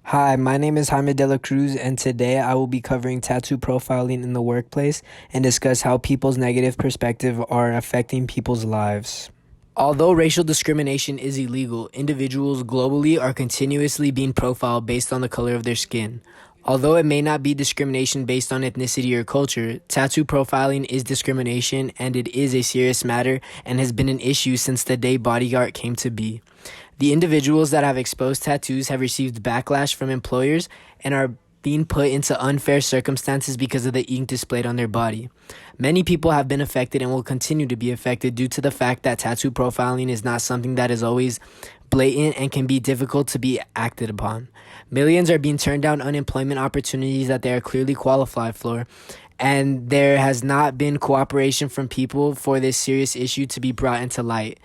Hi, my name is Jaime de la Cruz, and today I will be covering tattoo profiling in the workplace and discuss how people's negative perspective are affecting people's lives. Although racial discrimination is illegal, individuals globally are continuously being profiled based on the color of their skin. Although it may not be discrimination based on ethnicity or culture, tattoo profiling is discrimination and it is a serious matter and has been an issue since the day body art came to be. The individuals that have exposed tattoos have received backlash from employers and are being put into unfair circumstances because of the ink displayed on their body. Many people have been affected and will continue to be affected due to the fact that tattoo profiling is not something that is always blatant and can be difficult to be acted upon. Millions are being turned down unemployment opportunities that they are clearly qualified for, and there has not been cooperation from people for this serious issue to be brought into light.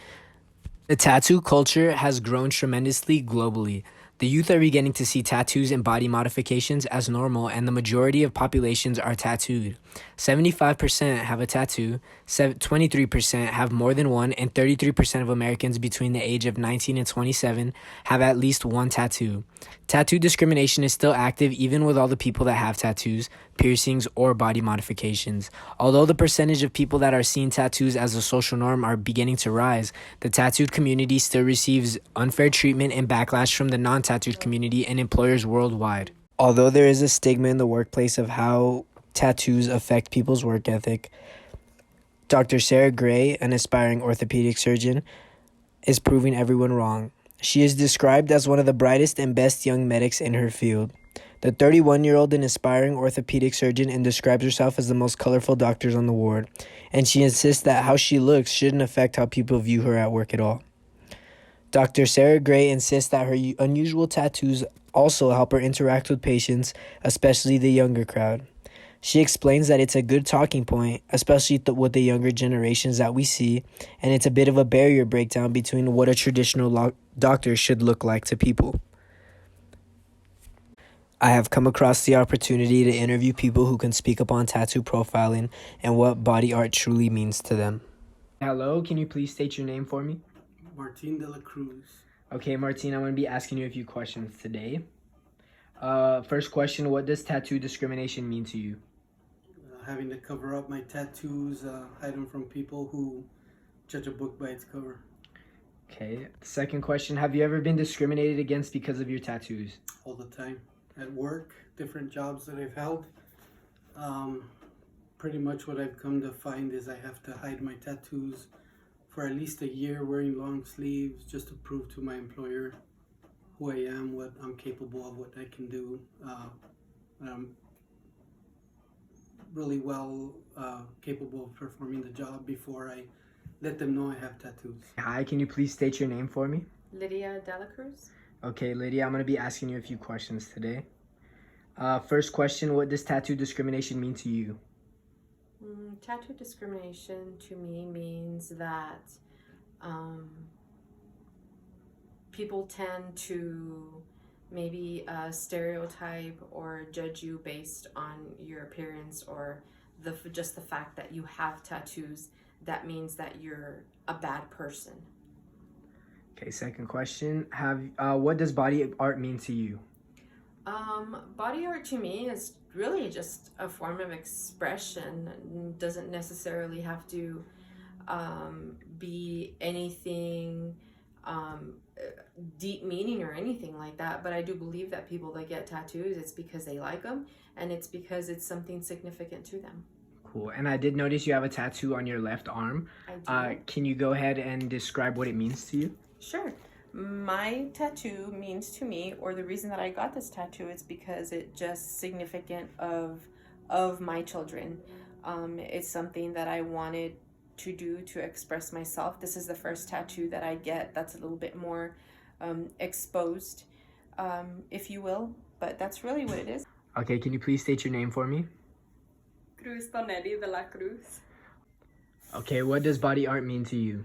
The tattoo culture has grown tremendously globally. The youth are beginning to see tattoos and body modifications as normal, and the majority of populations are tattooed. 75% have a tattoo, 23% have more than one, and 33% of Americans between the age of 19 and 27 have at least one tattoo. Tattoo discrimination is still active even with all the people that have tattoos, piercings, or body modifications. Although the percentage of people that are seeing tattoos as a social norm are beginning to rise, the tattooed community still receives unfair treatment and backlash from the non-tattooed community and employers worldwide. Although there is a stigma in the workplace of how tattoos affect people's work ethic, Dr. Sarah Gray, an aspiring orthopedic surgeon, is proving everyone wrong. She is described as one of the brightest and best young medics in her field. The 31-year-old and aspiring orthopedic surgeon and describes herself as the most colorful doctors on the ward, and she insists that how she looks shouldn't affect how people view her at work at all. Dr. Sarah Gray insists that her unusual tattoos also help her interact with patients, especially the younger crowd. She explains that it's a good talking point, especially with the younger generations that we see, and it's a bit of a barrier breakdown between what a traditional doctor should look like to people. I have come across the opportunity to interview people who can speak upon tattoo profiling and what body art truly means to them. Hello, can you please state your name for me? Martin de la Cruz. Okay, Martin, I'm going to be asking you a few questions today. First question, what does tattoo discrimination mean to you? Having to cover up my tattoos, hide them from people who judge a book by its cover. Okay, second question, have you ever been discriminated against because of your tattoos? All the time. At work, different jobs that I've held. Pretty much what I've come to find is I have to hide my tattoos for at least a year wearing long sleeves just to prove to my employer who I am, what I'm capable of, what I can do. I'm really well capable of performing the job before I let them know I have tattoos. Hi, can you please state your name for me? Lydia Dela Cruz. Okay, Lydia, I'm going to be asking you a few questions today. First question, what does tattoo discrimination mean to you? Tattoo discrimination to me means that people tend to maybe stereotype or judge you based on your appearance or just the fact that you have tattoos. That means that you're a bad person. Okay, second question, what does body art mean to you? Body art to me is really just a form of expression. It doesn't necessarily have to be anything deep meaning or anything like that, but I do believe that people that get tattoos, it's because they like them and it's because it's something significant to them. Cool, and I did notice you have a tattoo on your left arm. I do. Can you go ahead and describe what it means to you? Sure. My tattoo means to me, or the reason that I got this tattoo is because it's just significant of my children. It's something that I wanted to do to express myself. This is the first tattoo that I get that's a little bit more exposed, if you will, but that's really what it is. Okay, can you please state your name for me? Cruz Tonelli de la Cruz. Okay, what does body art mean to you?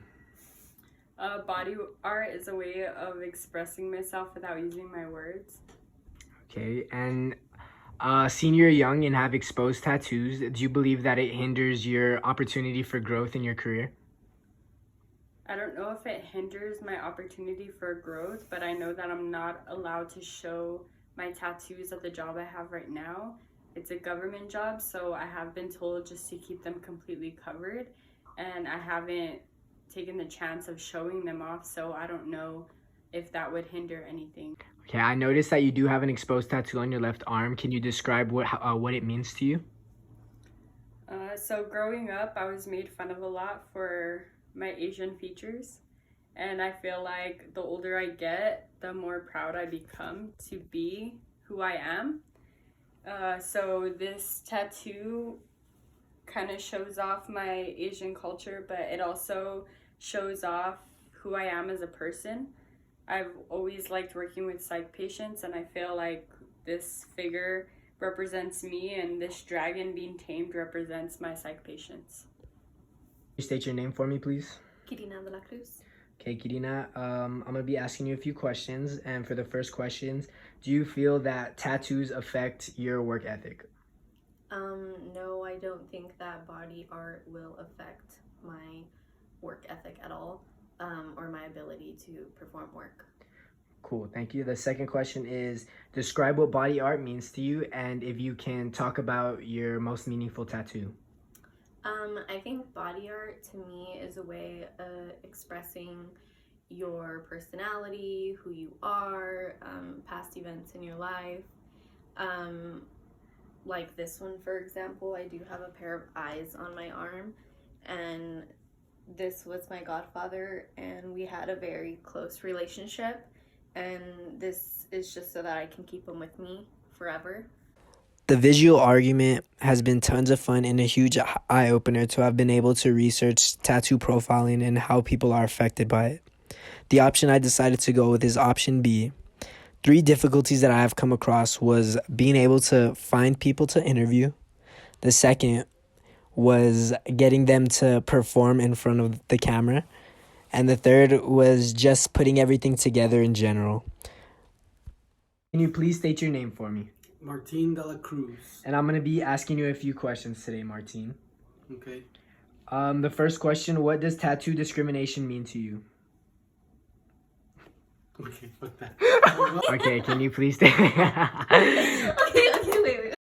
Body art is a way of expressing myself without using my words. Okay, and seeing you're young and have exposed tattoos, do you believe that it hinders your opportunity for growth in your career? I don't know if it hinders my opportunity for growth, but I know that I'm not allowed to show my tattoos at the job I have right now. It's a government job, so I have been told just to keep them completely covered, and I haven't taken the chance of showing them off, so I don't know if that would hinder anything. Okay, I noticed that you do have an exposed tattoo on your left arm. Can you describe what it means to you? So growing up, I was made fun of a lot for my Asian features, and I feel like the older I get, the more proud I become to be who I am. So this tattoo kind of shows off my Asian culture, but it also shows off who I am as a person. I've always liked working with psych patients, and I feel like this figure represents me, and this dragon being tamed represents my psych patients. Can you state your name for me, please? Kirina de la Cruz. Okay, Kirina, I'm going to be asking you a few questions. And for the first questions, do you feel that tattoos affect your work ethic? No, I don't think that body art will affect my work ethic at all, or my ability to perform work. Cool, thank you. The second question is, describe what body art means to you, and if you can talk about your most meaningful tattoo. I think body art to me is a way of expressing your personality, who you are, past events in your life. Like this one, for example, I do have a pair of eyes on my arm, and this was my godfather, and we had a very close relationship, and this is just so that I can keep him with me forever. The visual argument has been tons of fun and a huge eye-opener to have been able to research tattoo profiling and how people are affected by it. The option I decided to go with is option B. 3 difficulties that I have come across was being able to find people to interview. The second was getting them to perform in front of the camera. And the third was just putting everything together in general. Can you please state your name for me? Martin de la Cruz. And I'm going to be asking you a few questions today, Martin. Okay. The first question, what does tattoo discrimination mean to you? Okay, fuck that. Okay, can you please state okay, wait.